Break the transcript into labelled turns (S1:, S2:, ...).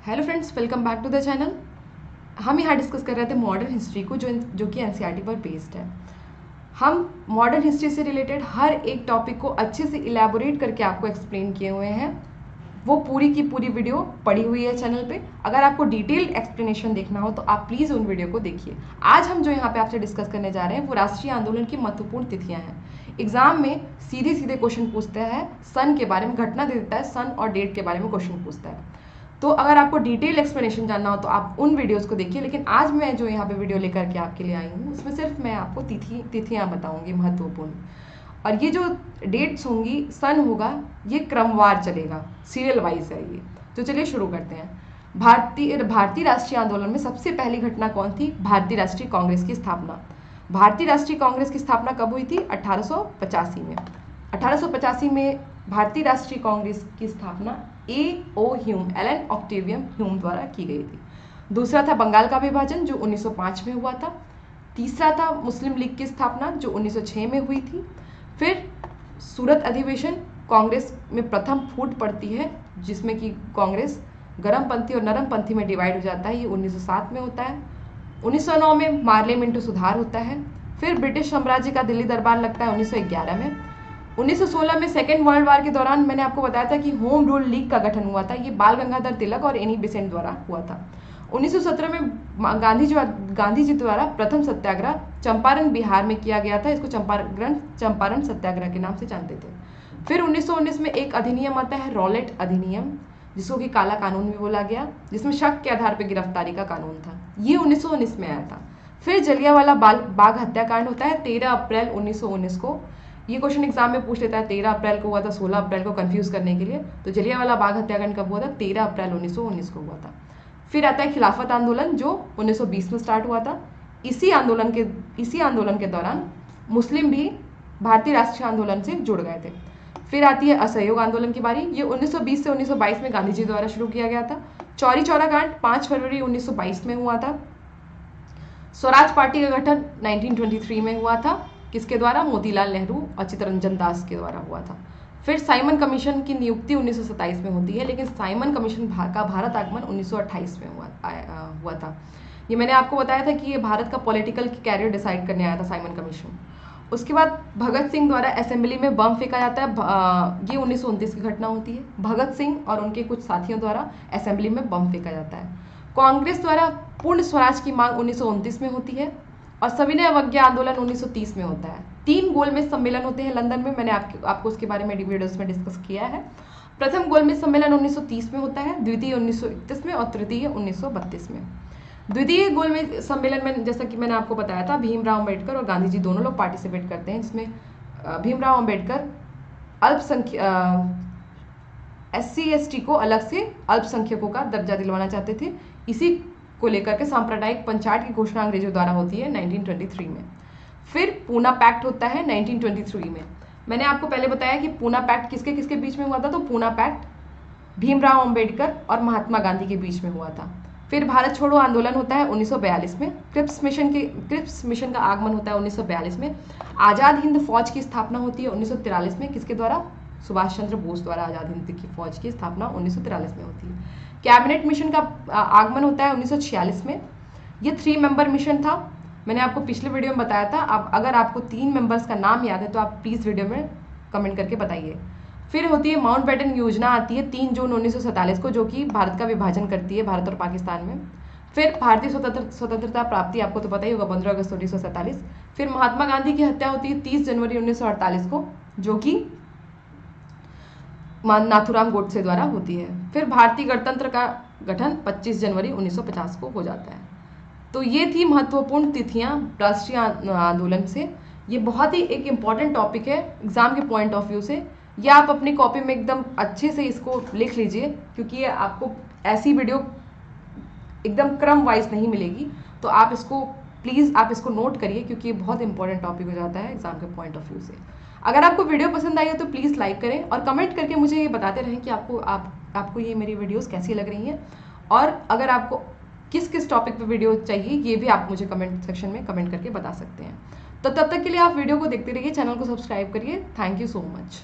S1: Hello friends, welcome back to the channel. हम यहाँ discuss कर रहे थे मॉडर्न हिस्ट्री को जो कि एनसीईआरटी पर बेस्ड है। हम मॉडर्न हिस्ट्री से रिलेटेड हर एक टॉपिक को अच्छे से इलेबोरेट करके आपको एक्सप्लेन किए हुए हैं। वो पूरी की पूरी वीडियो पड़ी हुई है चैनल पे। अगर आपको डिटेल्ड एक्सप्लेनेशन देखना हो तो आप प्लीज़ उन वीडियो को देखिए। आज हम जो यहाँ पे आपसे डिस्कस करने जा रहे हैं वो राष्ट्रीय आंदोलन की महत्वपूर्ण तिथियाँ हैं। एग्जाम में सीधे सीधे क्वेश्चन पूछता है, सन के बारे में घटना दे देता है, सन और डेट के बारे में क्वेश्चन पूछता है। तो अगर आपको डिटेल एक्सप्लेनेशन जानना हो तो आप उन वीडियोस को देखिए। लेकिन आज मैं जो यहाँ पे वीडियो लेकर के आपके लिए आई हूँ उसमें सिर्फ मैं आपको तिथियाँ बताऊंगी महत्वपूर्ण। और ये जो डेट्स होंगी, सन होगा, ये क्रमवार चलेगा, सीरियल वाइज है ये। तो चलिए शुरू करते हैं। भारतीय राष्ट्रीय आंदोलन में सबसे पहली घटना कौन थी? भारतीय राष्ट्रीय कांग्रेस की स्थापना। भारतीय राष्ट्रीय कांग्रेस की स्थापना कब हुई थी? 1885 में। 1885 में भारतीय राष्ट्रीय कांग्रेस की स्थापना एलन ऑक्टेवियम ह्यूम द्वारा की गई थी। दूसरा था बंगाल का विभाजन जो 1905 में हुआ था। तीसरा था मुस्लिम लीग की स्थापना जो 1906 में हुई थी। फिर सूरत अधिवेशन, कांग्रेस में प्रथम फूट पड़ती है जिसमें कि कांग्रेस गर्मपंथी और नरमपंथी में डिवाइड हो जाता है, ये 1907 में होता है। 1909 में मार्ले मिंटो सुधार होता है। फिर ब्रिटिश साम्राज्य का दिल्ली दरबार लगता है 1911 में। 1916 में सेकेंड वर्ल्ड वार के दौरान मैंने आपको बताया था कि होम रूल लीग का गठन हुआ था। ये बाल गंगाधर तिलक और एनी बेसेंट द्वारा हुआ था। 1917 में गांधी जी द्वारा प्रथम सत्याग्रह चंपारण बिहार में किया गया था। इसको चंपारण सत्याग्रह के नाम से जानते थे। फिर 1919 में एक अधिनियम आता है, रॉलेट अधिनियम, जिसको कि काला कानून भी बोला गया, जिसमें शक के आधार पर गिरफ्तारी का कानून था। ये 1919 में आया था। फिर जलियांवाला बाग हत्याकांड होता है 13 अप्रैल 1919 को। ये क्वेश्चन एग्जाम में पूछ लेता है 13 अप्रैल को हुआ था, 16 अप्रैल को कंफ्यूज करने के लिए। तो जलियांवाला बाग हत्याकांड कब हुआ था? 13 अप्रैल 1919 को हुआ था। फिर आता है खिलाफत आंदोलन जो 1920 में स्टार्ट हुआ था। इसी आंदोलन के दौरान मुस्लिम भी भारतीय राष्ट्रीय आंदोलन से जुड़ गए थे। फिर आती है असहयोग आंदोलन की बारी। ये 1920 से 1922 में गांधी जी द्वारा शुरू किया गया था। चौरी चौरा कांड 5 फरवरी 1922 में हुआ था। स्वराज पार्टी का गठन 1923 में हुआ था। किसके द्वारा? मोतीलाल नेहरू और चित्तरंजन दास के द्वारा हुआ था। फिर साइमन कमीशन की नियुक्ति 1927 में होती है, लेकिन साइमन कमीशन का भारत आगमन 1928 में हुआ था। ये मैंने आपको बताया था कि ये भारत का पॉलिटिकल कैरियर डिसाइड करने आया था साइमन कमीशन। उसके बाद भगत सिंह द्वारा असेंबली में बम फेंका जाता है। ये 1929 की घटना होती है। भगत सिंह और उनके कुछ साथियों द्वारा असेंबली में बम फेंका जाता है। कांग्रेस द्वारा पूर्ण स्वराज की मांग 1929 में होती है और सविनय अवज्ञा आंदोलन 1930 में होता है। 3 गोलमेज सम्मेलन होते हैं लंदन में, मैंने आपको उसके बारे में वीडियोस में डिस्कस किया है। प्रथम गोलमेज सम्मेलन 1930 में होता है, द्वितीय 1931 में और तृतीय 1932 में। द्वितीय गोलमेज सम्मेलन में जैसा कि मैंने आपको बताया था, भीमराव अम्बेडकर और गांधी जी दोनों लोग पार्टिसिपेट करते हैं, जिसमें भीमराव अम्बेडकर SC/ST को अलग से अल्पसंख्यकों का दर्जा दिलवाना चाहते थे। इसी को लेकर के सांप्रदायिक पंचायत की घोषणा अंग्रेजों द्वारा होती है 1923 में। फिर पूना पैक्ट होता है 1923 में। मैंने आपको पहले बताया कि पूना पैक्ट किसके किसके बीच में हुआ था, तो पूना पैक्ट भीमराव अम्बेडकर और महात्मा गांधी के बीच में हुआ था। फिर भारत छोड़ो आंदोलन होता है 1942 में। क्रिप्स मिशन का आगमन होता है 1942 में। आज़ाद हिंद फौज की स्थापना होती है 1943 में। किसके द्वारा? सुभाष चंद्र बोस द्वारा आज़ाद हिंद की फौज की स्थापना 1943 में होती है। कैबिनेट मिशन का आगमन होता है 1946 में। ये 3 मेंबर मिशन था, मैंने आपको पिछले वीडियो में बताया था। अब अगर आपको 3 मेंबर्स का नाम याद है तो आप प्लीज़ वीडियो में कमेंट करके बताइए। फिर होती है माउंटबेटन योजना, आती है 3 जून 1947 को, जो कि भारत का विभाजन करती है भारत और पाकिस्तान में। फिर भारतीय स्वतंत्रता प्राप्ति आपको तो पता ही होगा, 15 अगस्त 1947। फिर महात्मा गांधी की हत्या होती है 30 जनवरी 1948 को, जो कि नाथूराम गोडसे द्वारा होती है। फिर भारतीय गणतंत्र का गठन 25 जनवरी 1950 को हो जाता है। तो ये थी महत्वपूर्ण तिथियां राष्ट्रीय आंदोलन से। ये बहुत ही एक इम्पॉर्टेंट टॉपिक है एग्जाम के पॉइंट ऑफ व्यू से। ये आप अपनी कॉपी में एकदम अच्छे से इसको लिख लीजिए, क्योंकि ये आपको ऐसी वीडियो एकदम क्रम वाइज नहीं मिलेगी। तो आप इसको प्लीज़ आप इसको नोट करिए, क्योंकि ये बहुत इंपॉर्टेंट टॉपिक हो जाता है एग्जाम के पॉइंट ऑफ व्यू से। अगर आपको वीडियो पसंद आई है तो प्लीज़ लाइक करें और कमेंट करके मुझे ये बताते रहें कि आपको ये मेरी वीडियोस कैसी लग रही हैं, और अगर आपको किस किस टॉपिक पे वीडियो चाहिए ये भी आप मुझे कमेंट सेक्शन में कमेंट करके बता सकते हैं। तो तब तक के लिए आप वीडियो को देखते रहिए, चैनल को सब्सक्राइब करिए। Thank you so much.